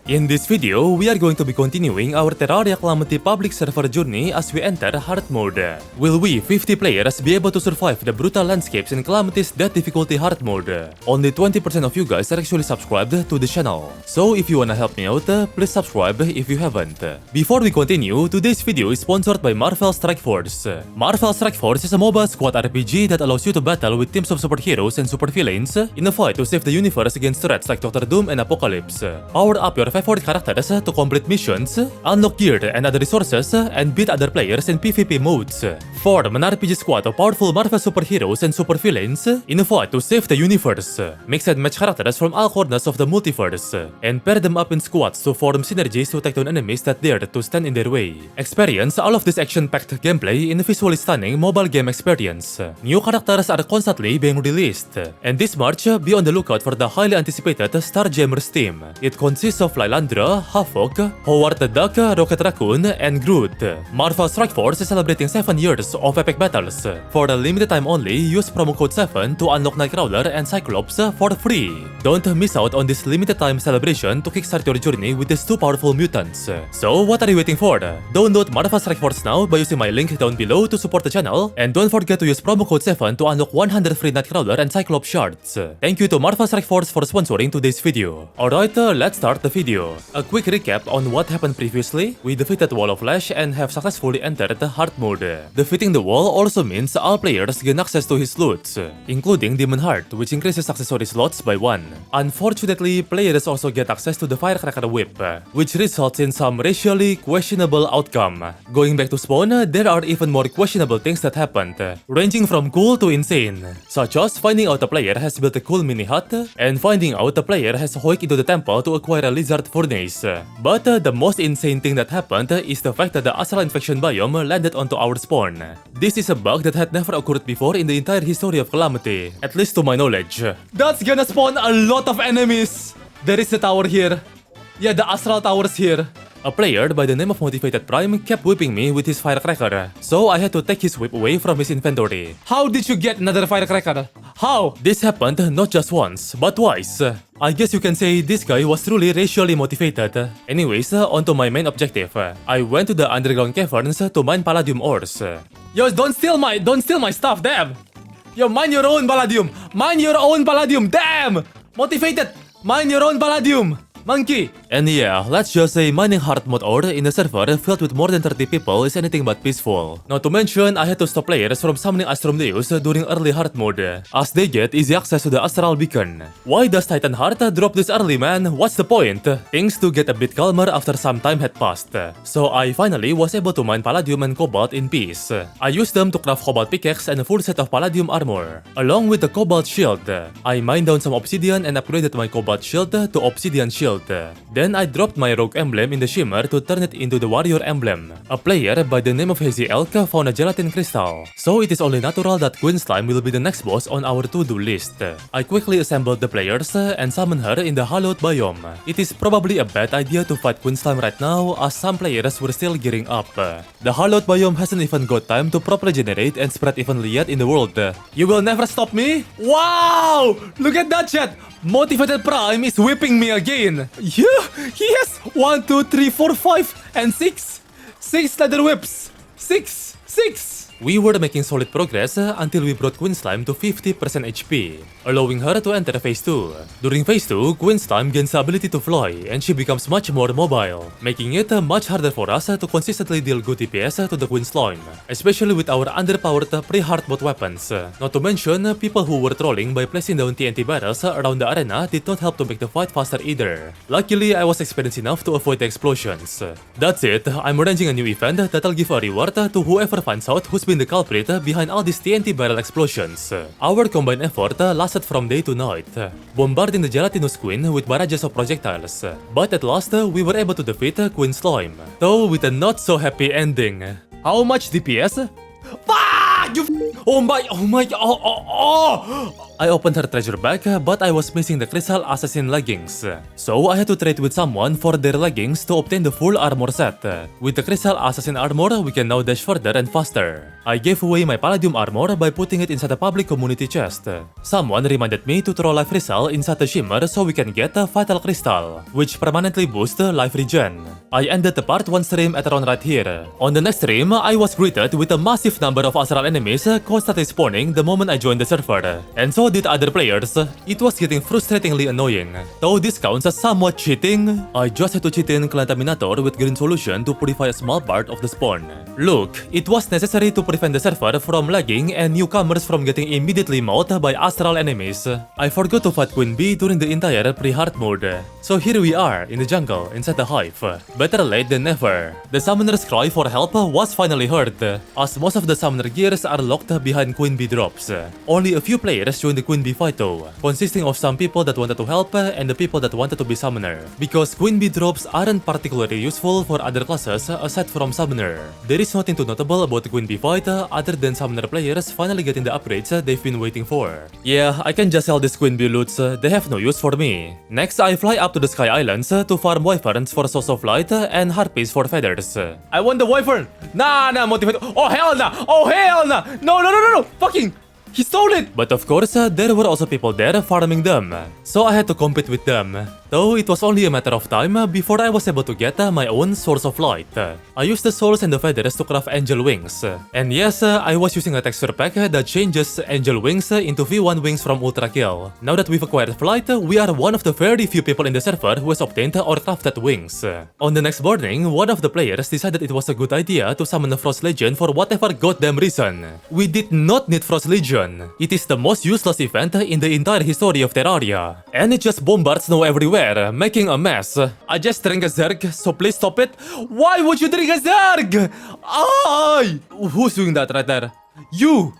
In this video, we are going to be continuing our Terraria Calamity public server journey as we enter hard mode. Will we, 50 players, be able to survive the brutal landscapes in Calamity's Death difficulty hard mode? Only 20% of you guys are actually subscribed to the channel. So if you wanna help me out, please subscribe if you haven't. Before we continue, today's video is sponsored by Marvel Strike Force. Marvel Strike Force is a mobile squad RPG that allows you to battle with teams of superheroes and supervillains in a fight to save the universe against threats like Doctor Doom and Apocalypse. Power up your favorite characters to complete missions, unlock gear and other resources, and beat other players in PvP modes. Form an RPG squad of powerful Marvel superheroes and supervillains in a fight to save the universe. Mix and match characters from all corners of the multiverse, and pair them up in squads to form synergies to take down enemies that dare to stand in their way. Experience all of this action-packed gameplay in a visually stunning mobile game experience. New characters are constantly being released, and this March, be on the lookout for the highly anticipated Starjammers team. It consists of Lilandra, Havoc, Howard the Duck, Rocket Raccoon, and Groot. Marvel Strike Force is celebrating 7 years of epic battles. For a limited time only, use promo code 7 to unlock Nightcrawler and Cyclops for free. Don't miss out on this limited time celebration to kickstart your journey with these two powerful mutants. So what are you waiting for? Download Marvel Strike Force now by using my link down below to support the channel, and don't forget to use promo code 7 to unlock 100 free Nightcrawler and Cyclops shards. Thank you to Marvel Strike Force for sponsoring today's video. Alright, let's start the video. A quick recap on what happened previously. We defeated Wall of Flash and have successfully entered the hard mode. Defeating the wall also means all players gain access to his loot, including Demon Heart, which increases accessory slots by 1. Unfortunately, players also get access to the Firecracker Whip, which results in some racially questionable outcome. Going back to spawn, there are even more questionable things that happened, ranging from cool to insane, such as finding out a player has built a cool mini hut, and finding out a player has hoiked into the temple to acquire a lizard furnace. But the most insane thing that happened is the fact that the astral infection biome landed onto our spawn. This is a bug that had never occurred before in the entire history of Calamity, at least to my knowledge. That's gonna spawn a lot of enemies! There is a tower here. Yeah, the astral tower's here. A player by the name of Motivated Prime kept whipping me with his firecracker, so I had to take his whip away from his inventory. How did you get another firecracker? How? This happened not just once, but twice. I guess you can say this guy was truly racially motivated. Anyways, onto my main objective. I went to the underground caverns to mine palladium ores. Yo, don't steal my stuff, damn! Yo, mine your own palladium! Mine your own palladium, damn! Motivated! Mine your own palladium! Monkey! And yeah, let's just say mining hard mode ore in a server filled with more than 30 people is anything but peaceful. Not to mention, I had to stop players from summoning ASTRUM DEUS during early hard mode, as they get easy access to the astral beacon. Why does Titan Heart drop this early, man? What's the point? Things do get a bit calmer after some time had passed, so I finally was able to mine palladium and cobalt in peace. I used them to craft cobalt pickaxe and a full set of palladium armor, along with the cobalt shield. I mined down some obsidian and upgraded my cobalt shield to obsidian shield. Then I dropped my rogue emblem in the shimmer to turn it into the warrior emblem. A player by the name of Hazy Elk found a gelatin crystal, so it is only natural that Queen Slime will be the next boss on our to-do list. I quickly assembled the players and summoned her in the hallowed biome. It is probably a bad idea to fight Queen Slime right now, as some players were still gearing up. The hallowed biome hasn't even got time to properly generate and spread evenly yet in the world. You will never stop me? Wow! Look at that chat! Motivated Prime is whipping me again! Yeah, he has 1, 2, 3, 4, 5, and 6. 6 leather whips. 6. We were making solid progress until we brought Queen Slime to 50% HP, allowing her to enter Phase 2. During Phase 2, Queen Slime gains the ability to fly, and she becomes much more mobile, making it much harder for us to consistently deal good DPS to the Queen Slime, especially with our underpowered pre-hard mode weapons. Not to mention, people who were trolling by placing down TNT barrels around the arena did not help to make the fight faster either. Luckily, I was experienced enough to avoid the explosions. That's it, I'm arranging a new event that'll give a reward to whoever finds out who's been the culprit behind all these TNT barrel explosions. Our combined effort lasted from day to night, bombarding the gelatinous queen with barrages of projectiles. But at last, we were able to defeat Queen Slime, though with a not so happy ending. How much DPS? Ah! Oh my! I opened her treasure bag, but I was missing the crystal assassin leggings. So I had to trade with someone for their leggings to obtain the full armor set. With the crystal assassin armor, we can now dash further and faster. I gave away my palladium armor by putting it inside a public community chest. Someone reminded me to throw life crystal inside the shimmer so we can get a vital crystal, which permanently boosts life regen. I ended the part 1 stream at around right here. On the next stream, I was greeted with a massive number of astral enemies constantly spawning the moment I joined the server, and so did other players. It was getting frustratingly annoying. Though this counts as somewhat cheating, I just had to cheat in Contaminator with green solution to purify a small part of the spawn. Look, it was necessary to prevent the server from lagging and newcomers from getting immediately mauled by astral enemies. I forgot to fight Queen Bee during the entire pre-hard mode. So here we are in the jungle inside the hive. Better late than never. The summoner's cry for help was finally heard, as most of the summoner gears are locked behind Queen Bee drops. Only a few players joined the Queen Bee fight though, consisting of some people that wanted to help and the people that wanted to be summoner, because Queen Bee drops aren't particularly useful for other classes aside from summoner. There is nothing too notable about the Queen Bee fight other than summoner players finally getting the upgrades they've been waiting for. Yeah, I can just sell these Queen Bee loots, they have no use for me. Next, I fly up to the Sky Islands to farm wyverns for Source of Light and harpies for feathers. I want the wyvern! Nah, motivate. Oh hell nah! Oh hell nah! No! Fucking! He stole it! But of course, there were also people there farming them, so I had to compete with them. Though it was only a matter of time before I was able to get my own source of light. I used the souls and the feathers to craft angel wings. And yes, I was using a texture pack that changes angel wings into V1 wings from Ultra Kill. Now that we've acquired flight, we are one of the very few people in the server who has obtained or crafted wings. On the next morning, one of the players decided it was a good idea to summon the Frost Legion for whatever goddamn reason. We did not need Frost Legion. It is the most useless event in the entire history of Terraria. And it just bombards snow everywhere, making a mess. I just drank a Zerg, so please stop it. Why would you drink a Zerg? Ay! Who's doing that right there? You!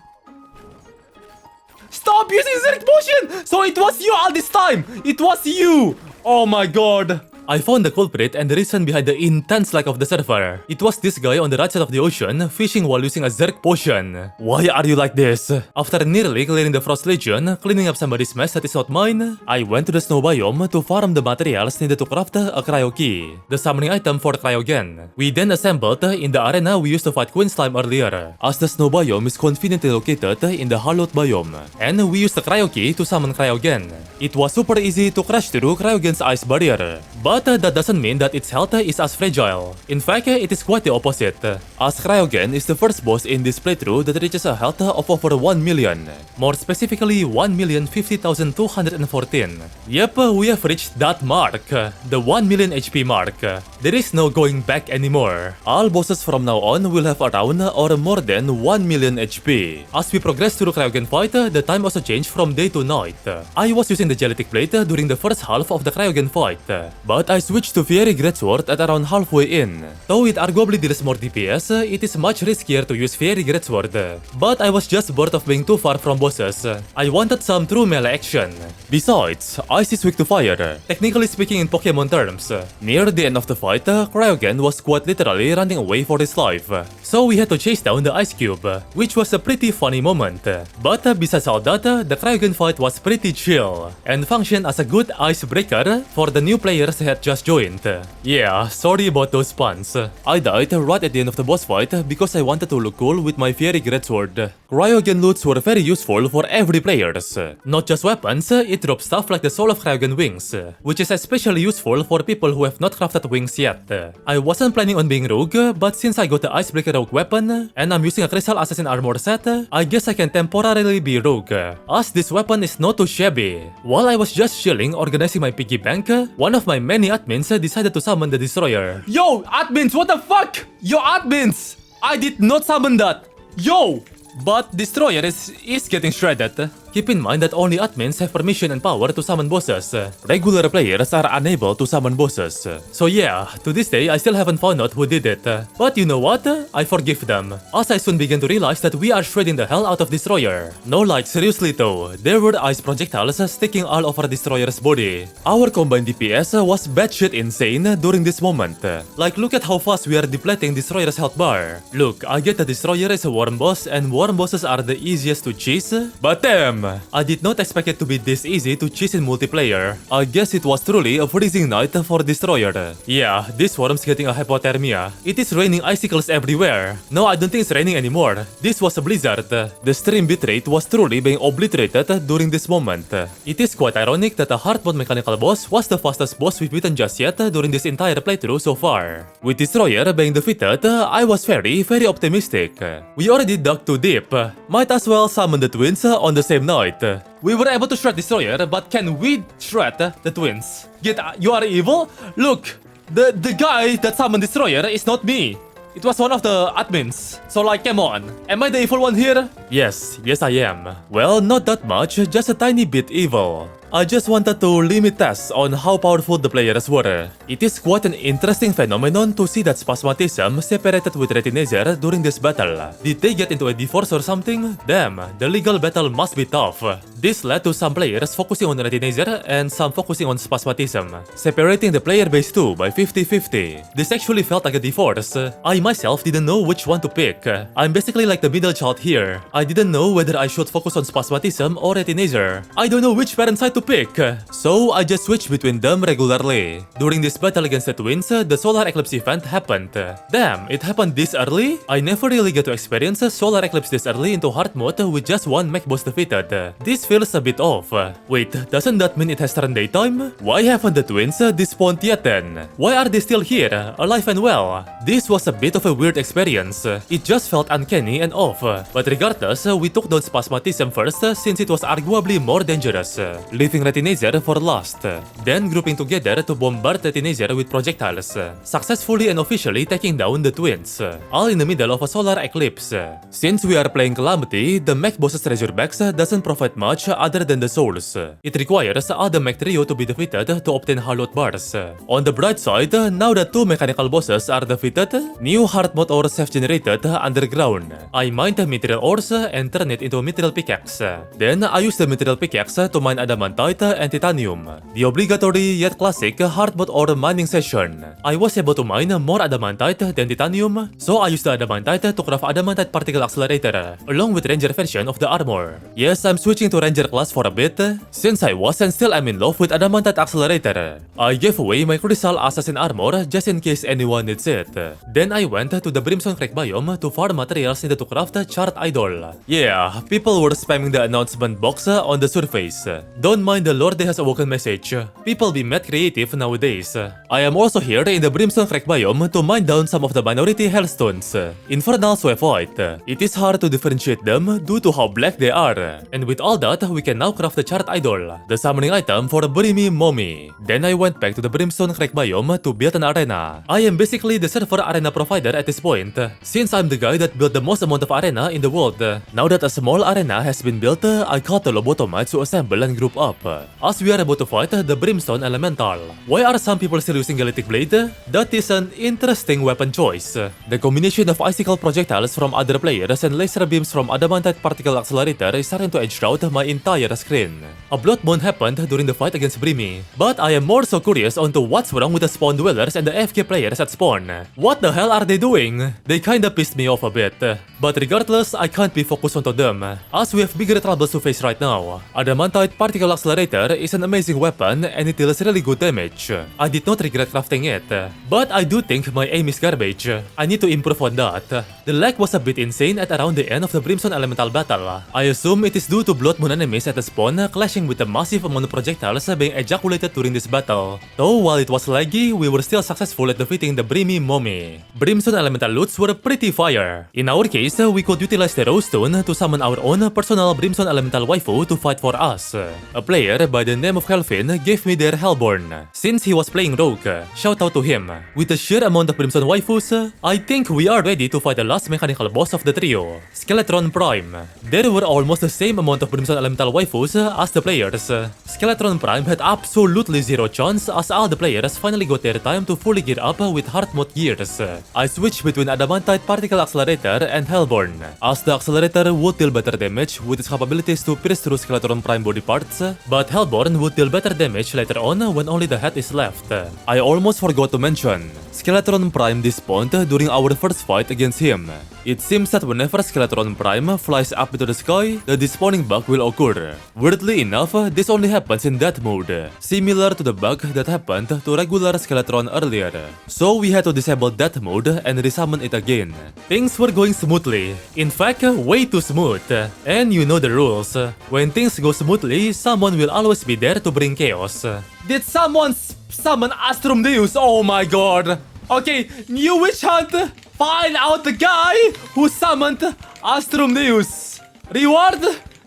Stop using Zerg potion! So it was you all this time! It was you! Oh my god! I found the culprit and the reason behind the intense lag of the server. It was this guy on the right side of the ocean fishing while using a Zerg potion. Why are you like this? After nearly clearing the Frost Legion, cleaning up somebody's mess that is not mine, I went to the snow biome to farm the materials needed to craft a cryo key, the summoning item for CRYOGEN. We then assembled in the arena we used to fight Queen Slime earlier, as the snow biome is conveniently located in the hollowed biome, and we used the cryo key to summon CRYOGEN. It was super easy to crash through CRYOGEN's ice barrier, but that doesn't mean that its health is as fragile. In fact, it is quite the opposite, as CRYOGEN is the first boss in this playthrough that reaches a health of over 1 million. More specifically, 1,050,214. Yep, we have reached that mark, the 1 million HP mark. There is no going back anymore. All bosses from now on will have around or more than 1 million HP. As we progress through CRYOGEN fight, the time also changed from day to night. I was using the Gelitic Blade during the first half of the CRYOGEN fight, but I switched to Fiery Greatsword at around halfway in. Though it arguably deals more DPS, it is much riskier to use Fiery Greatsword. But I was just bored of being too far from bosses. I wanted some true melee action. Besides, Ice is weak to fire, technically speaking in Pokemon terms. Near the end of the fight, CRYOGEN was quite literally running away for his life. So we had to chase down the Ice Cube, which was a pretty funny moment. But besides all that, the CRYOGEN fight was pretty chill, and functioned as a good icebreaker for the new players that had just joined. Yeah, sorry about those puns. I died right at the end of the boss fight because I wanted to look cool with my Fiery Greatsword. CRYOGEN loots were very useful for every players. Not just weapons, it drops stuff like the Soul of CRYOGEN wings, which is especially useful for people who have not crafted wings yet. I wasn't planning on being rogue, but since I got the Icebreaker rogue weapon, and I'm using a Crystal Assassin armor set, I guess I can temporarily be rogue, as this weapon is not too shabby. While I was just chilling organizing my piggy bank, one of my many admins decided to summon the Destroyer. Yo, admins, what the fuck? Yo, admins! I did not summon that! Yo! But Destroyer is getting shredded. Keep in mind that only admins have permission and power to summon bosses. Regular players are unable to summon bosses. So yeah, to this day I still haven't found out who did it. But you know what? I forgive them, as I soon began to realize that we are shredding the hell out of Destroyer. No, like seriously though, there were ice projectiles sticking all over Destroyer's body. Our combined DPS was batshit insane during this moment. Like, look at how fast we are depleting Destroyer's health bar. Look, I get that Destroyer is a worm boss and worm bosses are the easiest to chase, but damn, Damn, I did not expect it to be this easy to chase in multiplayer. I guess it was truly a freezing night for Destroyer. Yeah, this worm's getting a hypothermia. It is raining icicles everywhere. No, I don't think it's raining anymore. This was a blizzard. The stream bitrate was truly being obliterated during this moment. It is quite ironic that the hard mode mechanical boss was the fastest boss we've beaten just yet during this entire playthrough so far. With Destroyer being defeated, I was very optimistic. We already dug too deep. Might as well summon the twins on the same night. We were able to shred Destroyer, but can we shred the twins? Yet you are evil? Look, the guy that summoned Destroyer is not me. It was one of the admins. So like, come on. Am I the evil one here? Yes, I am. Well, not that much, just a tiny bit evil. I just wanted to limit tests on how powerful the players were. It is quite an interesting phenomenon to see that Spasmatism separated with Retinizer during this battle. Did they get into a divorce or something? Damn, the legal battle must be tough. This led to some players focusing on Retinizer and some focusing on Spasmatism, separating the player base too by 50-50. This actually felt like a divorce. I myself didn't know which one to pick. I'm basically like the middle child here. I didn't know whether I should focus on Spasmatism or Retinizer. I don't know which parent side to pick, so I just switched between them regularly. During this battle against the twins, the solar eclipse event happened. Damn, it happened this early? I never really get to experience a solar eclipse this early into hard mode with just one mech boss defeated. This feels a bit off. Wait, doesn't that mean it has turned daytime? Why haven't the twins despawned yet then? Why are they still here, alive and well? This was a bit of a weird experience. It just felt uncanny and off. But regardless, we took down Spasmatism first since it was arguably more dangerous, leaving Retinizer for last, then grouping together to bombard Retinizer with projectiles, successfully and officially taking down the twins, all in the middle of a solar eclipse. Since we are playing Calamity, the mech boss's Razorbacks doesn't provide much other than the souls. It requires all the mech trio to be defeated to obtain hallowed bars. On the bright side, now that two mechanical bosses are defeated, new hard mode ores have generated underground. I mined the material ores and turn it into a material pickaxe. Then I use the material pickaxe to mine adamantite and titanium, the obligatory yet classic hard mode ore mining session. I was able to mine more adamantite than titanium, so I used the adamantite to craft adamantite particle accelerator, along with ranger version of the armor. Yes, I'm switching to ranger class for a bit, since I was and still am in love with adamantite accelerator. I gave away my crystal assassin armor just in case anyone needs it. Then I went to the Brimstone Crack biome to farm materials needed to craft a chart idol. Yeah, people were spamming the announcement box on the surface. Don't mind the Lord has awoken message. People be mad creative nowadays. I am also here in the Brimstone Crack biome to mine down some of the minority hellstones. Infernal Swift White. It is hard to differentiate them due to how black they are. And with all that, we can now craft the chart idol, the summoning item for a Brimy Mommy. Then I went back to the Brimstone Crack biome to build an arena. I am basically the server arena provider at this point, since I'm the guy that built the most amount of arena in the world. Now that a small arena has been built, I called the lobotomites to assemble and group up, as we are about to fight the Brimstone Elemental. Why are some people still using Galactic Blade? That is an interesting weapon choice. The combination of icicle projectiles from other players and laser beams from Adamantite Particle Accelerator is starting to edge out my entire screen. A blood moon happened during the fight against Brimy, but I am more so curious onto what's wrong with the spawn dwellers and the AFK players at spawn. What the hell are they doing? They kinda pissed me off a bit. But regardless, I can't be focused onto them, as we have bigger troubles to face right now. Adamantite Particle Accelerator is an amazing weapon and it deals really good damage. I did not regret crafting it, but I do think my aim is garbage. I need to improve on that. The lag was a bit insane at around the end of the Brimstone Elemental battle. I assume it is due to Blood Moon enemies at the spawn clashing with the massive amount of projectiles being ejaculated during this battle. Though while it was laggy, we were still successful at defeating the Brimy Mommy. Brimstone Elemental loots were pretty fire. In our case, we could utilize the Rose Stone to summon our own personal Brimstone Elemental waifu to fight for us. A player by the name of Helfin gave me their Hellborn, since he was playing Rogue. Shout out to him. With the sheer amount of Brimstone waifus, I think we are ready to fight the last mechanical boss of the trio, Skeletron Prime. There were almost the same amount of Brimstone Elemental waifus as the players. Skeletron Prime had absolutely zero chance as all the players finally got their time to fully gear up with hard mode gears. I switched between Adamantite Particle Accelerator and Hellborn, as the Accelerator would deal better damage with its capabilities to pierce through Skeletron Prime body parts, but Hellborn would deal better damage later on when only the head is left. I almost forgot to mention, Skeletron Prime despawned during our first fight against him. It seems that whenever Skeletron Prime flies up into the sky, the despawning bug will occur. Weirdly enough, this only happens in that mode, similar to the bug that happened to regular Skeletron earlier. So we had to disable that mode and resummon it again. Things were going smoothly, in fact, way too smooth. And you know the rules. When things go smoothly, someone will always be there to bring chaos. Did someone summon ASTRUM DEUS? Oh my god! Okay, new witch hunt! Find out the guy who summoned ASTRUM DEUS! Reward?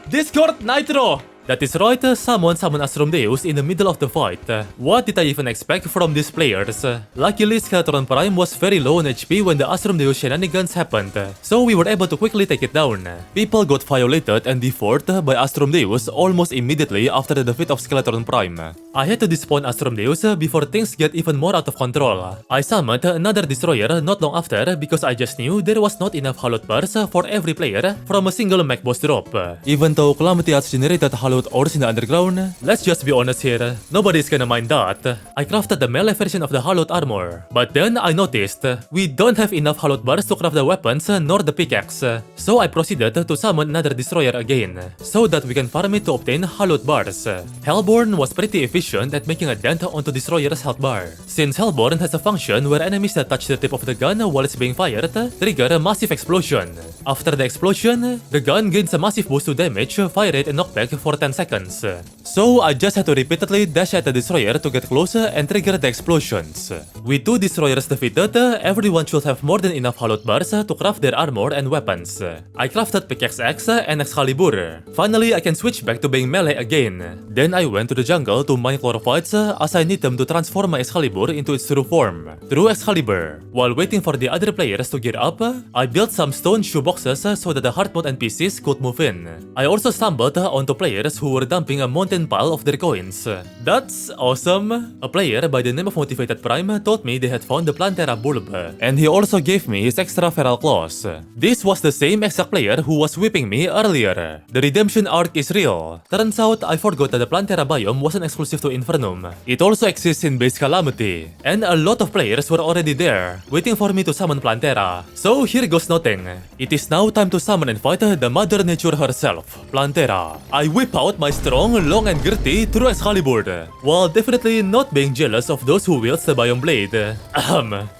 Discord Nitro! That is right, someone summoned ASTRUM DEUS in the middle of the fight. What did I even expect from these players? Luckily, Skeletron Prime was very low on HP when the ASTRUM DEUS shenanigans happened, so we were able to quickly take it down. People got violated and deformed by ASTRUM DEUS almost immediately after the defeat of Skeletron Prime. I had to despawn ASTRUM DEUS before things get even more out of control. I summoned another destroyer not long after because I just knew there was not enough hallowed bars for every player from a single mech boss drop. Even though Calamity has generated hallowed ores in the underground, let's just be honest here, nobody's gonna mind that. I crafted the melee version of the hallowed armor, but then I noticed we don't have enough hallowed bars to craft the weapons nor the pickaxe, so I proceeded to summon another destroyer again, so that we can farm it to obtain hallowed bars. Hellborn was pretty efficient at making a dent onto destroyer's health bar, since Hellborn has a function where enemies that touch the tip of the gun while it's being fired trigger a massive explosion. After the explosion, the gun gains a massive boost to damage, fire rate and knockback for 10 seconds. So I just had to repeatedly dash at the destroyer to get closer and trigger the explosions. With 2 destroyers defeated, everyone should have more than enough hallowed bars to craft their armor and weapons. I crafted Pickaxe X and Excalibur. Finally, I can switch back to being melee again. Then I went to the jungle to mine chlorophytes as I need them to transform my Excalibur into its true form, through Excalibur. While waiting for the other players to gear up, I built some stone shoeboxes so that the hard mode NPCs could move in. I also stumbled onto players who were dumping a mountain pile of their coins. That's awesome! A player by the name of Motivated Prime told me they had found the Plantera bulb, and he also gave me his extra feral claws. This was the same exact player who was whipping me earlier. The redemption arc is real. Turns out I forgot that the Plantera biome wasn't exclusive to Infernum. It also exists in base Calamity, and a lot of players were already there, waiting for me to summon Plantera. So here goes nothing. It is now time to summon and fight the Mother Nature herself, Plantera. I whip out my strong, long and girthy true Excalibur, while definitely not being jealous of those who wields the biome blade.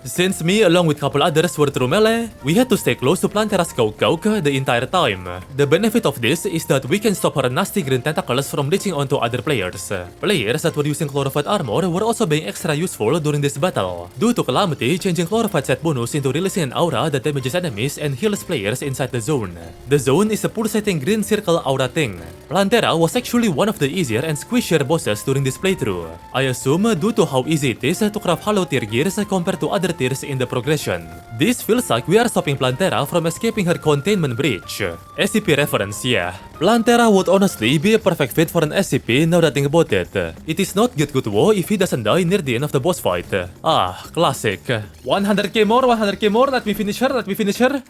Since me along with couple others were true melee, we had to stay close to Plantera's Kauk the entire time. The benefit of this is that we can stop her nasty green tentacles from reaching onto other players. Players that were using chlorophyte armor were also being extra useful during this battle, due to Calamity changing chlorophyte set bonus into releasing an aura that damages enemies and heals players inside the zone. The zone is a pulsating green circle aura thing. Plantera was actually one of the easier and squishier bosses during this playthrough. I assume due to how easy it is to craft hollow tier gears compared to other tiers in the progression. This feels like we are stopping Plantera from escaping her containment breach. SCP reference, yeah. Plantera would honestly be a perfect fit for an SCP now that I think about it. It is not good WoW if he doesn't die near the end of the boss fight. Ah, classic. 100k more, let me finish her.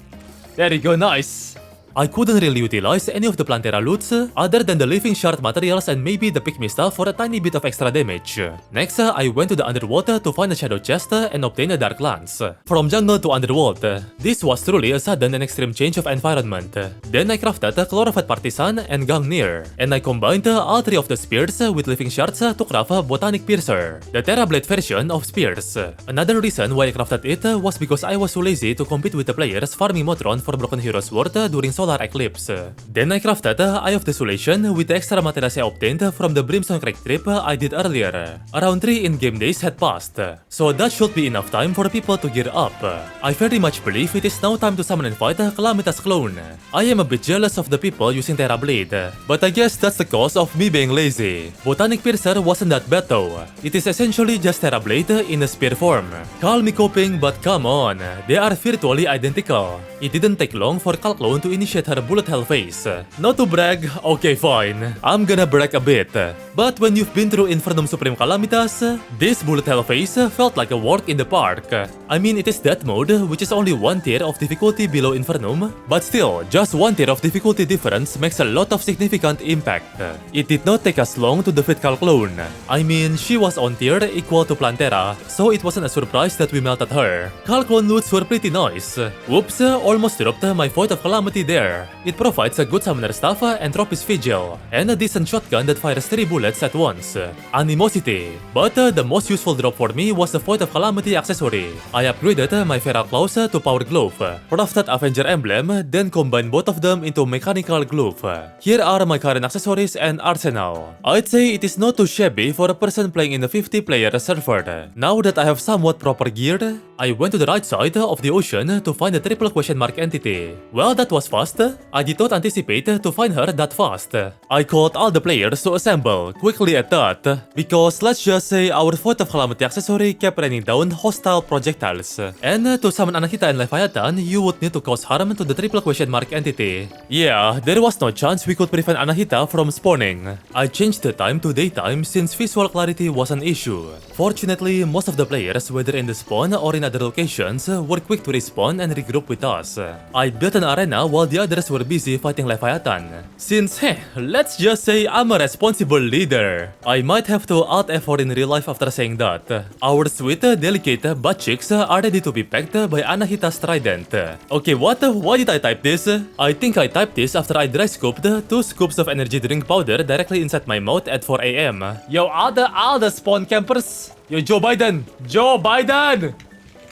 There you go, nice. I couldn't really utilize any of the Plantera loots other than the living shard materials and maybe the pick me stuff for a tiny bit of extra damage. Next, I went to the underwater to find a shadow chest and obtain a dark lance. From jungle to underworld, this was truly a sudden and extreme change of environment. Then I crafted Chlorophyte Partisan and Gangnir, and I combined all 3 of the spears with living shards to craft Botanic Piercer, the Terrablade version of spears. Another reason why I crafted it was because I was too lazy to compete with the players farming Motron for Broken Heroes Sword during Solar Eclipse. Then I crafted Eye of Desolation with the extra materials I obtained from the Brimstone Crag trip I did earlier. Around 3 in-game days had passed, so that should be enough time for people to gear up. I very much believe it is now time to summon and fight Calamitas clone. I am a bit jealous of the people using Terra Blade, but I guess that's the cause of me being lazy. Botanic Piercer wasn't that bad though. It is essentially just Terra Blade in a spear form. Call me coping, but come on, they are virtually identical. It didn't take long for Calclone to initiate appreciate her bullet hell face. Not to brag, okay fine, I'm gonna brag a bit. But when you've been through Infernum Supreme Calamitas, this bullet hell face felt like a walk in the park. I mean, it is that mode, which is only one tier of difficulty below Infernum, but still, just one tier of difficulty difference makes a lot of significant impact. It did not take us long to defeat Calclone. I mean, she was on tier equal to Plantera, so it wasn't a surprise that we melted her. Calclone loots were pretty nice. Whoops, almost dropped my Void of Calamity there. It provides a good summoner staff and Tropis Vigil, and a decent shotgun that fires 3 bullets at once. Animosity. But the most useful drop for me was the Void of Calamity accessory. I upgraded my Feral Claws to Power Glove, crafted Avenger Emblem, then combined both of them into Mechanical Glove. Here are my current accessories and arsenal. I'd say it is not too shabby for a person playing in a 50-player server. Now that I have somewhat proper gear, I went to the right side of the ocean to find the triple question mark entity. Well, that was fast. I did not anticipate to find her that fast. I called all the players to assemble quickly at that, because let's just say our Void of Calamity accessory kept raining down hostile projectiles. And to summon Anahita and Leviathan, you would need to cause harm to the triple question mark entity. Yeah, there was no chance we could prevent Anahita from spawning. I changed the time to daytime since visual clarity was an issue. Fortunately, most of the players, whether in the spawn or in other locations, were quick to respawn and regroup with us. I built an arena while the others were busy fighting Leviathan. Since, let's just say I'm a responsible leader. I might have to alt F4 in real life after saying that. Our sweet, delicate butt cheeks are ready to be pecked by Anahita's trident. Okay, what? Why did I type this? I think I typed this after I dry scooped 2 scoops of energy drink powder directly inside my mouth at 4 AM. Yo, all the spawn campers. Yo, Joe Biden! Joe Biden!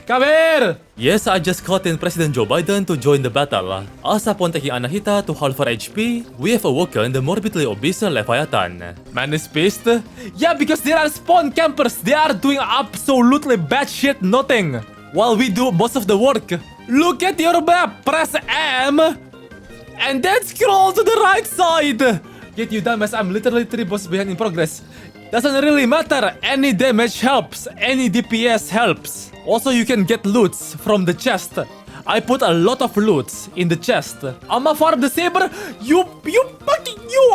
Come here! Yes, I just called in President Joe Biden to join the battle. As upon taking Anahita to half her HP, we have awoken the morbidly obese Leviathan. Man is pissed? Yeah, because there are spawn campers. They are doing absolutely bad shit nothing, while we do most of the work. Look at your map! Press M! And then scroll to the right side! Get you dumbass, I'm literally 3 bosses behind in progress. Doesn't really matter, any damage helps, any DPS helps. Also, you can get loots from the chest. I put a lot of loots in the chest. I'ma farm the saber. You,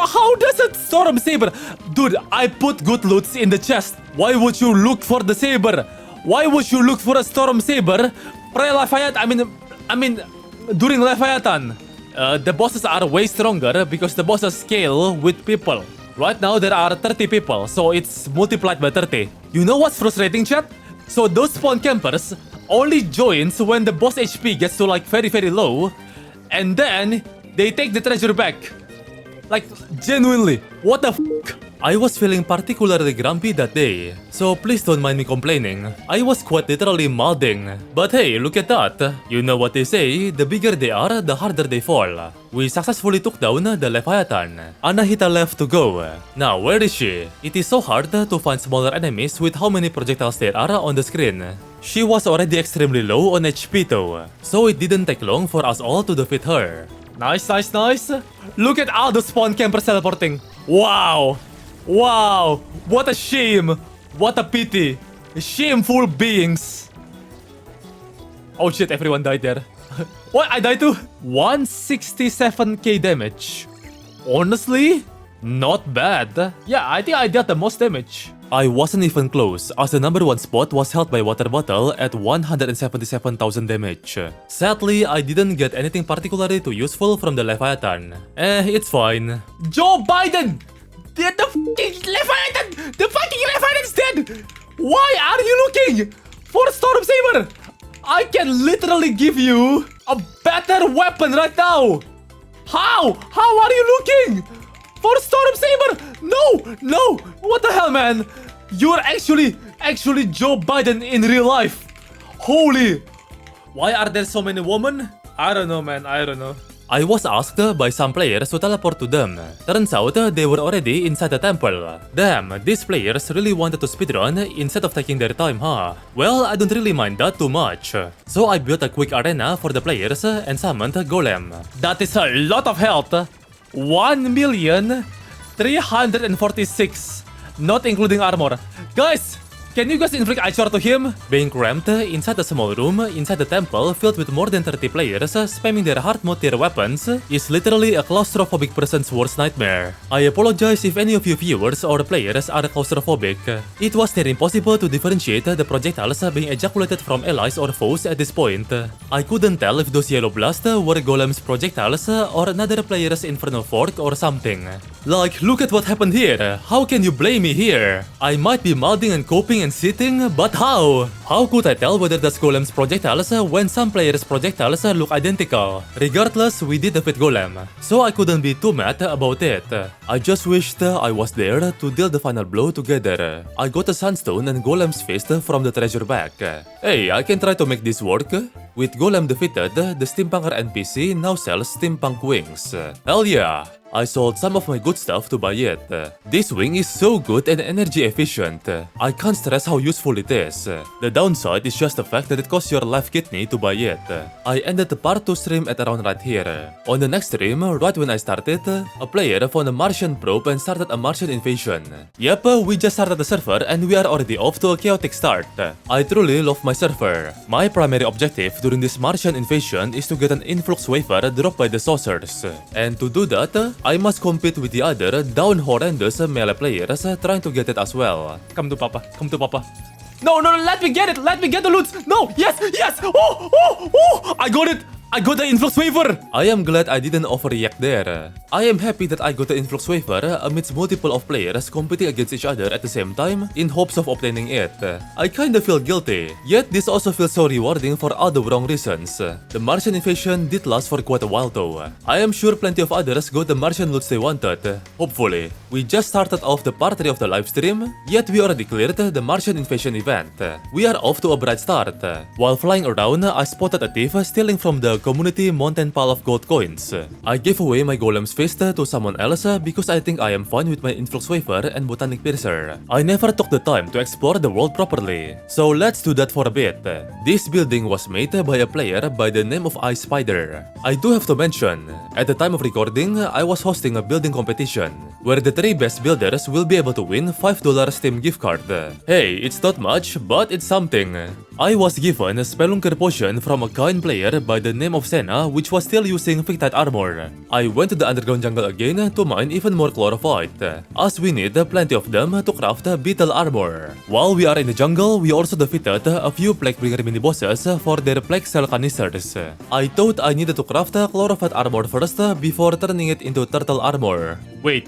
how does it storm saber? Dude, I put good loots in the chest. Why would you look for the saber? Why would you look for a storm saber? Pre-Leviathan, I mean, during Leviathan. The bosses are way stronger because the bosses scale with people. Right now there are 30 people, so it's multiplied by 30. You know what's frustrating, chat? So those spawn campers only joins when the boss HP gets to like very low, and then they take the treasure back. Like, genuinely, what the f***? I was feeling particularly grumpy that day, so please don't mind me complaining. I was quite literally modding. But hey, look at that. You know what they say, the bigger they are, the harder they fall. We successfully took down the Leviathan. Anahita left to go. Now, where is she? It is so hard to find smaller enemies with how many projectiles there are on the screen. She was already extremely low on HP though, so it didn't take long for us all to defeat her. Nice. Look at all the spawn campers teleporting. Wow! Wow! What a shame! What a pity! Shameful beings! Oh shit, everyone died there. What? I died too? 167k damage. Honestly, not bad. Yeah, I think I dealt the most damage. I wasn't even close, as the number 1 spot was held by Water Bottle at 177,000 damage. Sadly, I didn't get anything particularly too useful from the Leviathan. It's fine. Joe Biden! The fucking Leviathan! The fucking Leviathan's dead! Why are you looking for Storm Saber? I can literally give you a better weapon right now! How? How are you looking for Storm Saber? No! What the hell, man? You're actually Joe Biden in real life. Holy! Why are there so many women? I don't know, man. I don't know. I was asked by some players to teleport to them. Turns out they were already inside the temple. Damn, these players really wanted to speedrun instead of taking their time, huh? Well, I don't really mind that too much. So I built a quick arena for the players and summoned Golem. That is a lot of health. 1,346,000, not including armor. Guys, Can you guys inflict ice to him? Being cramped inside a small room inside the temple filled with more than 30 players spamming their hard mode tier weapons is literally a claustrophobic person's worst nightmare. I apologize if any of you viewers or players are claustrophobic. It was near impossible to differentiate the projectiles being ejaculated from allies or foes at this point. I couldn't tell if those yellow blasts were Golem's projectiles or another player's infernal fork or something. Like, look at what happened here. How can you blame me here? I might be modding and coping and sitting, but how? How could I tell whether that's Golem's projectiles when some players' projectiles look identical? Regardless, we did defeat Golem, so I couldn't be too mad about it. I just wished I was there to deal the final blow together. I got a Sunstone and Golem's fist from the treasure bag. Hey, I can try to make this work. With Golem defeated, the Steampunker NPC now sells Steampunk wings. Hell yeah! I sold some of my good stuff to buy it. This wing is so good and energy efficient. I can't stress how useful it is. The downside is just the fact that it costs your life kidney to buy it. I ended the part 2 stream at around right here. On the next stream, right when I started, a player found a Martian probe and started a Martian invasion. Yep, we just started the server and we are already off to a chaotic start. I truly love my server. My primary objective during this Martian invasion is to get an influx wafer dropped by the saucers. And to do that, I must compete with the other down horrendous melee players trying to get it as well. Come to Papa, come to Papa. No, let me get it, let me get the loot. No, yes, oh, I got it. I got the influx waiver! I am glad I didn't overreact there. I am happy that I got the influx waiver amidst multiple of players competing against each other at the same time in hopes of obtaining it. I kinda feel guilty, yet this also feels so rewarding for all the wrong reasons. The Martian invasion did last for quite a while though. I am sure plenty of others got the Martian loots they wanted. Hopefully. We just started off the part 3 of the livestream, yet we already cleared the Martian invasion event. We are off to a bright start. While flying around, I spotted a thief stealing from the community mountain pile of gold coins. I gave away my Golem's fist to someone else because I think I am fine with my influx wafer and botanic piercer. I never took the time to explore the world properly, so let's do that for a bit. This building was made by a player by the name of Ice Spider. I do have to mention, at the time of recording, I was hosting a building competition, where the 3 best builders will be able to win $5 Steam gift card. Hey, it's not much, but it's something. I was given a Spelunker potion from a kind player by the name of Senna, which was still using Fictite armor. I went to the underground jungle again to mine even more chlorophyte, as we need plenty of them to craft beetle armor. While we are in the jungle, we also defeated a few Plaguebringer mini-bosses for their plague cell canisters. I thought I needed to craft chlorophyte armor first before turning it into turtle armor. Wait,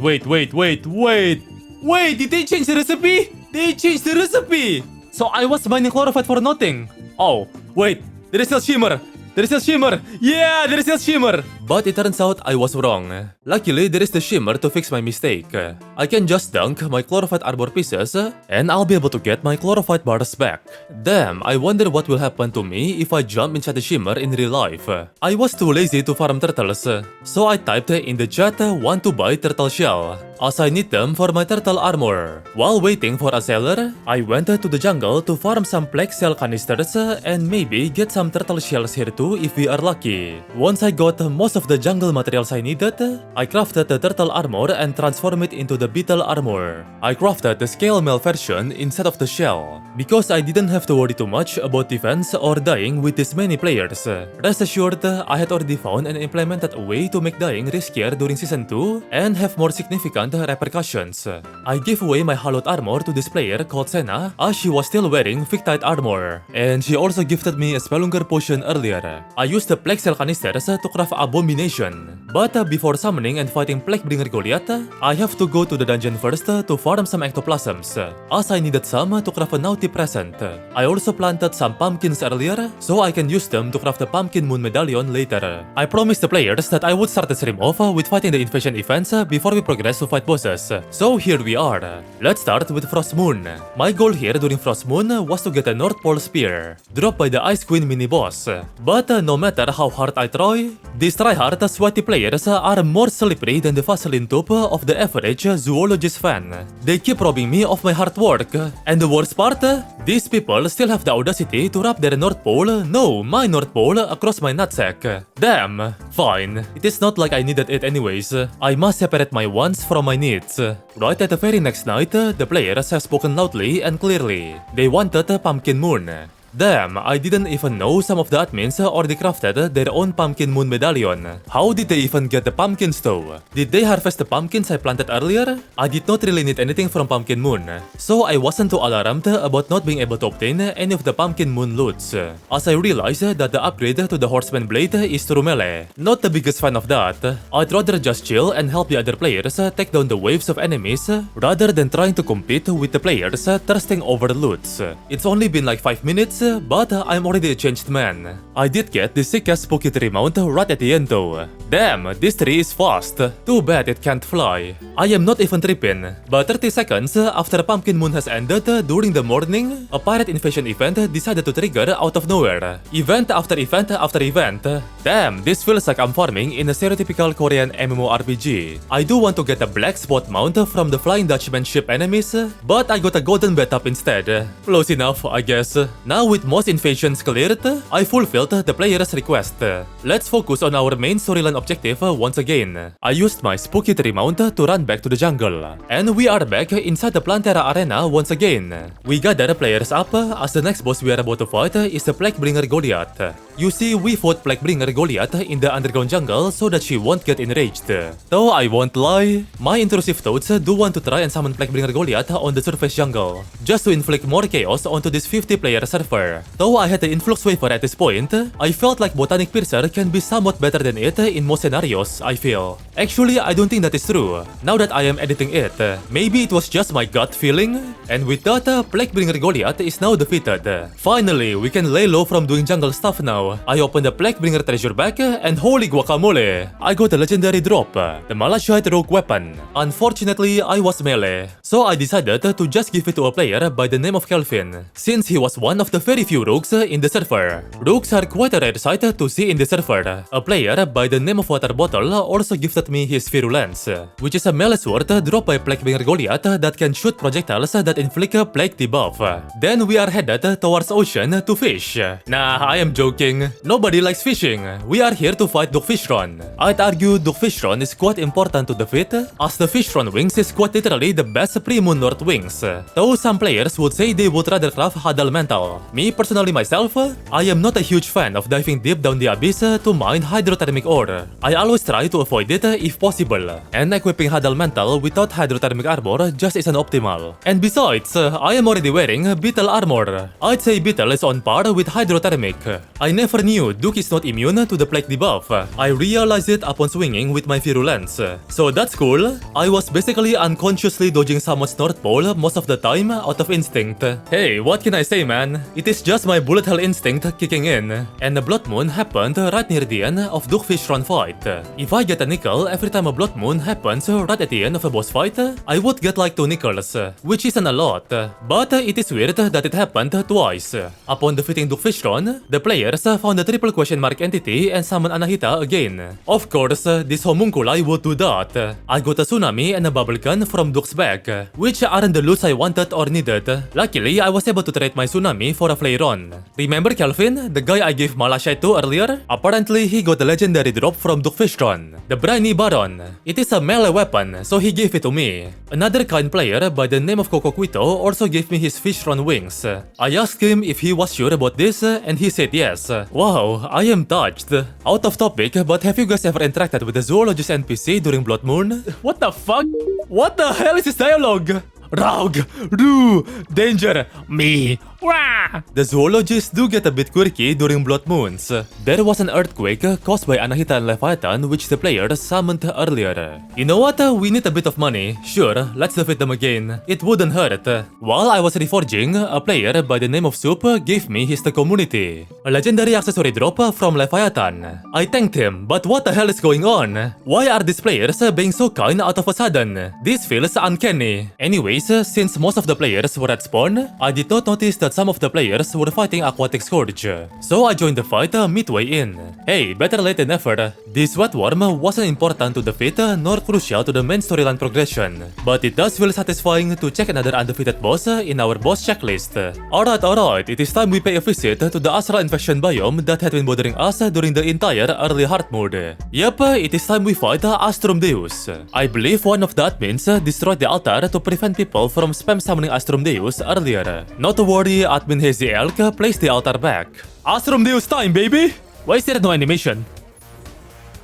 did they change the recipe? They changed the recipe! So I was mining chlorophyte for nothing. Oh, wait, there is still shimmer. There is still shimmer! Yeah, there is still shimmer! But it turns out I was wrong. Luckily, there is the shimmer to fix my mistake. I can just dunk my chlorophyte armor pieces, and I'll be able to get my chlorophyte bars back. Damn, I wonder what will happen to me if I jump inside the shimmer in real life. I was too lazy to farm turtles, so I typed in the chat want to buy turtle shell, as I need them for my turtle armor. While waiting for a seller, I went to the jungle to farm some plague cell canisters and maybe get some turtle shells here too if we are lucky. Once I got most of the jungle materials I needed, I crafted the turtle armor and transformed it into the beetle armor. I crafted the scale mail version instead of the shell, because I didn't have to worry too much about defense or dying with this many players. Rest assured, I had already found and implemented a way to make dying riskier during Season 2 and have more significant repercussions. I gave away my hallowed armor to this player called Senna, as she was still wearing Fictite armor, and she also gifted me a Spelunker potion earlier. I used the plague cell canisters to craft Abomination, but before summoning and fighting Plaguebringer Goliath, I have to go to the dungeon first to farm some ectoplasms, as I needed some to craft a naughty present. I also planted some pumpkins earlier, so I can use them to craft the Pumpkin Moon Medallion later. I promised the players that I would start the stream off with fighting the invasion events before we progress to fight bosses, so here we are. Let's start with Frost Moon. My goal here during Frost Moon was to get a North Pole Spear, dropped by the Ice Queen mini-boss, but no matter how hard I try, these tryhards Die-hard sweaty players are more slippery than the Vaseline tube of the average zoologist fan. They keep robbing me of my hard work. And the worst part? These people still have the audacity to wrap their North Pole, no, my North Pole, across my nutsack. Damn. Fine. It is not like I needed it anyways. I must separate my wants from my needs. Right at the very next night, the players have spoken loudly and clearly. They wanted a pumpkin moon. Damn, I didn't even know some of the admins already crafted their own pumpkin moon medallion. How did they even get the pumpkins though? Did they harvest the pumpkins I planted earlier? I did not really need anything from pumpkin moon, so I wasn't too alarmed about not being able to obtain any of the pumpkin moon loots. As I realized that the upgrade to the horseman blade is through melee. Not the biggest fan of that. I'd rather just chill and help the other players take down the waves of enemies rather than trying to compete with the players thirsting over loots. It's only been like 5 minutes, but I'm already a changed man. I did get the sickest spooky tree mount right at the end though. Damn, this tree is fast. Too bad it can't fly. I am not even tripping, but 30 seconds after Pumpkin Moon has ended, during the morning, a pirate invasion event decided to trigger out of nowhere. Event after event after event. Damn, this feels like I'm farming in a stereotypical Korean MMORPG. I do want to get a black spot mount from the Flying Dutchman ship enemies, but I got a golden bathtub instead. Close enough, I guess. Now with most invasions cleared, I fulfilled the player's request. Let's focus on our main storyline objective once again. I used my spooky tree mount to run back to the jungle. And we are back inside the Plantera arena once again. We gather players up as the next boss we are about to fight is the Plaguebringer Goliath. You see, we fought Plaguebringer Goliath in the underground jungle so that she won't get enraged. Though I won't lie, my intrusive thoughts do want to try and summon Plaguebringer Goliath on the surface jungle, just to inflict more chaos onto this 50-player server. Though I had the influx waiver at this point, I felt like Botanic Piercer can be somewhat better than it in most scenarios, I feel. Actually, I don't think that is true, now that I am editing it. Maybe it was just my gut feeling? And with that, Plaguebringer Goliath is now defeated. Finally, we can lay low from doing jungle stuff now. I opened the Plaguebringer treasure bag, and holy guacamole! I got a legendary drop, the Malachite rogue weapon. Unfortunately, I was melee, so I decided to just give it to a player by the name of Kelvin, since he was one of the very few rogues in the server. Rogues are quite a rare sight to see in the server. A player by the name of Water Bottle also gifted me his Virulence, which is a melee sword dropped by Plaguebringer Goliath that can shoot projectiles that inflict a plague debuff. Then we are headed towards ocean to fish. Nah, I am joking. Nobody likes fishing. We are here to fight FISHRON. I'd argue FISHRON is quite important to defeat, as the FISHRON wings is quite literally the best pre-Moon Lord wings. Though some players would say they would rather craft Huddle Mantle. Me personally myself, I am not a huge fan of diving deep down the abyss to mine hydrothermic ore. I always try to avoid it if possible, and equipping Huddle Mantle without hydrothermic armor just isn't optimal. And besides, I am already wearing Beetle armor. I'd say Beetle is on par with hydrothermic. I never knew Duke is not immune to the plague debuff. I realized it upon swinging with my Virulence. So that's cool. I was basically unconsciously dodging someone's North Pole most of the time out of instinct. Hey, what can I say, man? It is just my bullet hell instinct kicking in. And the Blood Moon happened right near the end of FISHRON fight. If I get a nickel every time a Blood Moon happens right at the end of a boss fight, I would get like 2 nickels, which isn't a lot. But it is weird that it happened twice. Upon defeating FISHRON, the players found the triple question mark entity and summoned Anahita again. Of course, this homunculi would do that. I got a tsunami and a bubble gun from Duke's bag, which aren't the loots I wanted or needed. Luckily, I was able to trade my tsunami for a Flairon. Remember Kelvin, the guy I gave Malachite to earlier? Apparently, he got a legendary drop from FISHRON, the Briny Baron. It is a melee weapon, so he gave it to me. Another kind player by the name of Cocoquito also gave me his FISHRON wings. I asked him if he was sure about this, and he said yes. Wow, I am touched. Out of topic, but have you guys ever interacted with a zoologist NPC during Blood Moon? What the fuck? What the hell is this dialogue? Rogue, do, danger, me. Wah! The zoologists do get a bit quirky during Blood Moons. There was an earthquake caused by Anahita and Leviathan which the players summoned earlier. You know what? We need a bit of money. Sure, let's defeat them again. It wouldn't hurt. While I was reforging, a player by the name of Soup gave me his community, a legendary accessory drop from Leviathan. I thanked him, but what the hell is going on? Why are these players being so kind out of a sudden? This feels uncanny. Anyways, since most of the players were at spawn, I did not notice the that some of the players were fighting Aquatic Scourge, so I joined the fight midway in. Hey, better late than never. This wet worm wasn't important to defeat nor crucial to the main storyline progression, but it does feel satisfying to check another undefeated boss in our boss checklist. Alright, it is time we pay a visit to the Astral Infection biome that had been bothering us during the entire early hard mode. Yep, it is time we fight ASTRUM DEUS. I believe one of the admins destroyed the altar to prevent people from spam summoning ASTRUM DEUS earlier. Not to worry, admin Hazy Elk placed the altar back. ASTRUM DEUS time, baby! Why is there no animation?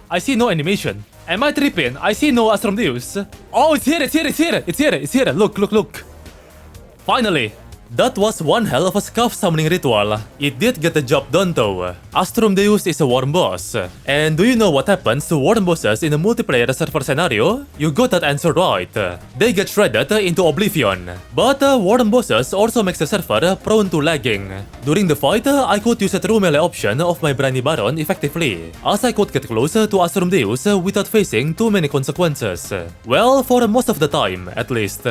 I see no animation. Am I tripping? I see no ASTRUM DEUS. Oh, it's here. Look. Finally! That was one hell of a scuff summoning ritual. It did get the job done though. ASTRUM DEUS is a worm boss. And do you know what happens to worm bosses in a multiplayer server scenario? You got that answer right. They get shredded into oblivion. But worm bosses also makes the server prone to lagging. During the fight, I could use a true melee option of my Briny Baron effectively, as I could get closer to ASTRUM DEUS without facing too many consequences. Well, for most of the time, at least.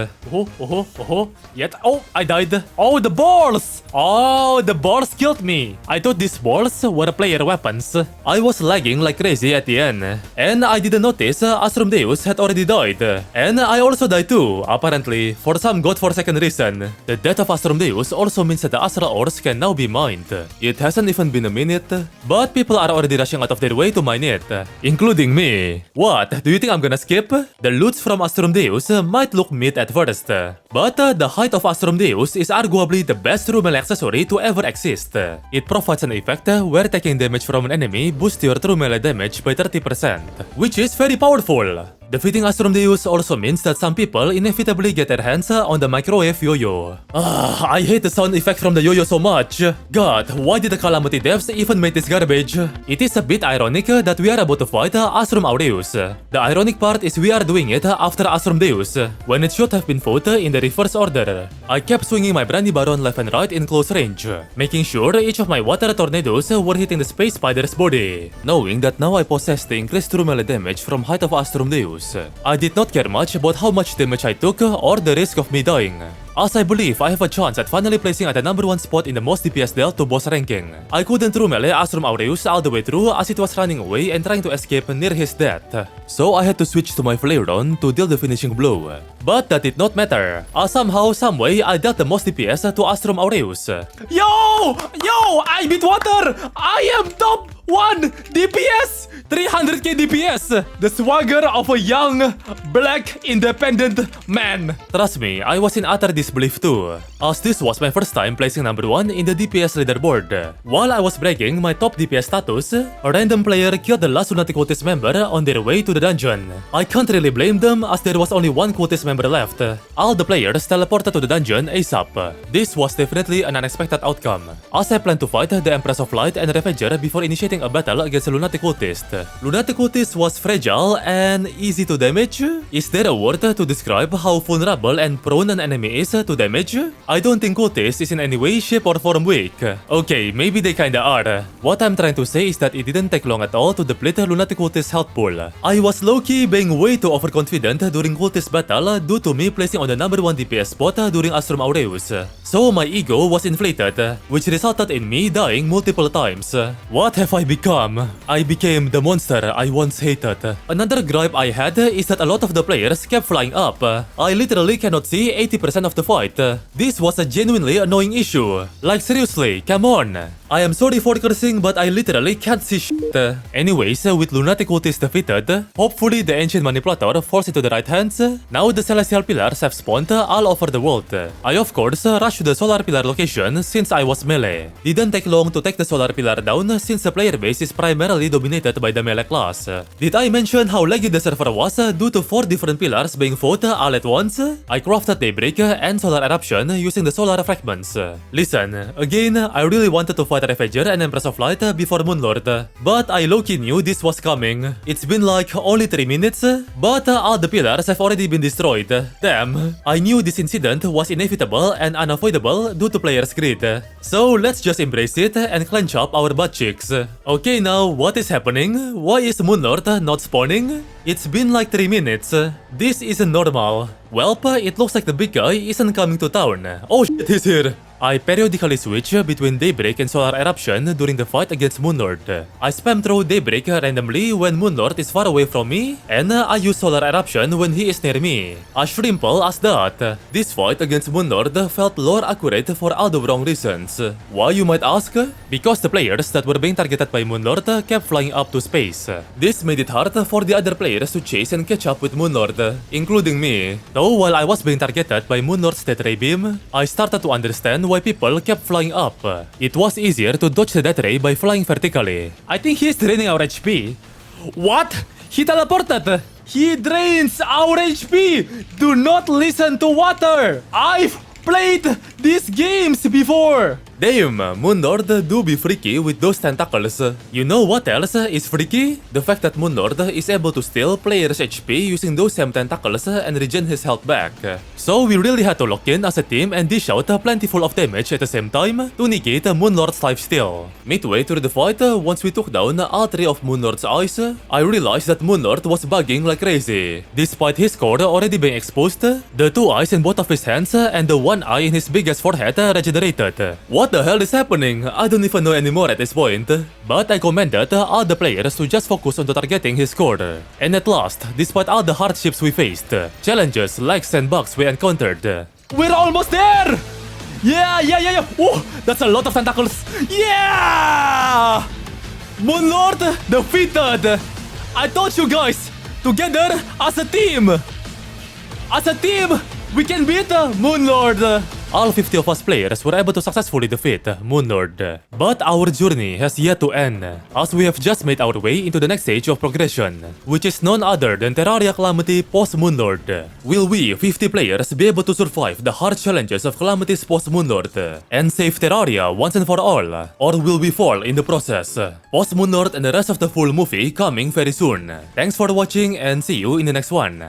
Yet, I died. Oh, the balls! Oh, the balls killed me. I thought these balls were player weapons. I was lagging like crazy at the end. And I didn't notice ASTRUM DEUS had already died. And I also died too, apparently, for some godforsaken reason. The death of ASTRUM DEUS also means that the Astral Ores can now be mined. It hasn't even been a minute, but people are already rushing out of their way to mine it, including me. What? Do you think I'm gonna skip? The loots from ASTRUM DEUS might look mid at first, but the height of ASTRUM DEUS is arguably the best true melee accessory to ever exist. It provides an effect where taking damage from an enemy boosts your true melee damage by 30%, which is very powerful. Defeating ASTRUM DEUS also means that some people inevitably get their hands on the microwave yo-yo. I hate the sound effect from the yo-yo so much. God, why did the Calamity devs even make this garbage? It is a bit ironic that we are about to fight ASTRUM AUREUS. The ironic part is we are doing it after ASTRUM DEUS, when it should have been fought in the reverse order. I kept swinging my Briny Baron left and right in close range, making sure each of my water tornadoes were hitting the space spider's body, knowing that now I possess the increased true melee damage from height of ASTRUM DEUS. I did not care much about how much damage I took or the risk of me dying, as I believe I have a chance at finally placing at the number 1 spot in the most DPS dealt to boss ranking. I couldn't true melee ASTRUM AUREUS all the way through as it was running away and trying to escape near his death, so I had to switch to my Flareon to deal the finishing blow. But that did not matter, as somehow, someway I dealt the most DPS to ASTRUM AUREUS. Yo! I beat water! I am top 1 DPS! 300k DPS! The swagger of a young, black, independent man. Trust me, I was in utter disbelief too, as this was my first time placing number 1 in the DPS leaderboard. While I was bragging my top DPS status, a random player killed the last Lunatic cultist member on their way to the dungeon. I can't really blame them as there was only one cultist member left. All the players teleported to the dungeon ASAP. This was definitely an unexpected outcome, as I planned to fight the Empress of Light and Ravager before initiating a battle against the Lunatic cultist. Lunatic cultist was fragile and easy to damage. Is there a word to describe how vulnerable and prone an enemy is to damage? I don't think cultist is in any way, shape or form weak. Okay, maybe they kinda are. What I'm trying to say is that it didn't take long at all to deplete Lunatic cultist's health pool. I was low-key being way too overconfident during cultist battle due to me placing on the number 1 DPS spot during ASTRUM AUREUS. So my ego was inflated, which resulted in me dying multiple times. What have I become? I became the monster I once hated. Another gripe I had is that a lot of the players kept flying up. I literally cannot see 80% of the fight. This was a genuinely annoying issue. Like seriously, come on. I am sorry for cursing, but I literally can't see shit. Anyways, with Lunatic cultist defeated, hopefully the Ancient Manipulator falls into the right hands. Now the Celestial Pillars have spawned all over the world. I of course rushed to the Solar Pillar location since I was melee. Didn't take long to take the Solar Pillar down since the player base is primarily dominated by the melee class. Did I mention how laggy the server was due to 4 different pillars being fought all at once? I crafted Daybreak and Solar Eruption using the Solar Fragments. Listen, again, I really wanted to fight Ravager and Empress of Light before Moonlord, but I low-key knew this was coming. It's been like only 3 minutes, but all the pillars have already been destroyed. Damn, I knew this incident was inevitable and unavoidable due to players' greed. So let's just embrace it and clench up our butt cheeks. Okay, now what is happening? Why is Moonlord not spawning? It's been like 3 minutes. This isn't normal. Welp, it looks like the big guy isn't coming to town. Oh shit, he's here. I periodically switch between Daybreak and Solar Eruption during the fight against Moonlord. I spam throw Daybreak randomly when Moonlord is far away from me, and I use Solar Eruption when he is near me. As simple as that. This fight against Moonlord felt lore accurate for all the wrong reasons. Why, you might ask? Because the players that were being targeted by Moonlord kept flying up to space. This made it hard for the other players to chase and catch up with Moonlord, including me. Though while I was being targeted by Moonlord's Death Ray beam, I started to understand why people kept flying up. It was easier to dodge the Death Ray by flying vertically. I think he's draining our HP. What? He teleported! He drains our HP! Do not listen to water! I've played these games before! Damn, Moonlord do be freaky with those tentacles. You know what else is freaky? The fact that Moonlord is able to steal players' HP using those same tentacles and regen his health back. So we really had to lock in as a team and dish out plentiful of damage at the same time to negate Moonlord's lifesteal. Midway through the fight, once we took down all 3 of Moonlord's eyes, I realized that Moonlord was bugging like crazy. Despite his core already being exposed, the 2 eyes in both of his hands and the 1 eye in his biggest forehead regenerated. What the hell is happening? I don't even know anymore at this point. But I commanded all the players to just focus on targeting his core. And at last, despite all the hardships we faced, challenges like sandbox we encountered, we're almost there! Yeah! Oh, that's a lot of tentacles. Yeah! Moonlord defeated! I told you guys, together as a team! As a team, we can beat Moonlord! All 50 of us players were able to successfully defeat Moonlord. But our journey has yet to end, as we have just made our way into the next stage of progression, which is none other than Terraria Calamity post-Moonlord. Will we, 50 players, be able to survive the hard challenges of Calamity's post-Moonlord and save Terraria once and for all? Or will we fall in the process? Post-Moonlord and the rest of the full movie coming very soon. Thanks for watching and see you in the next one.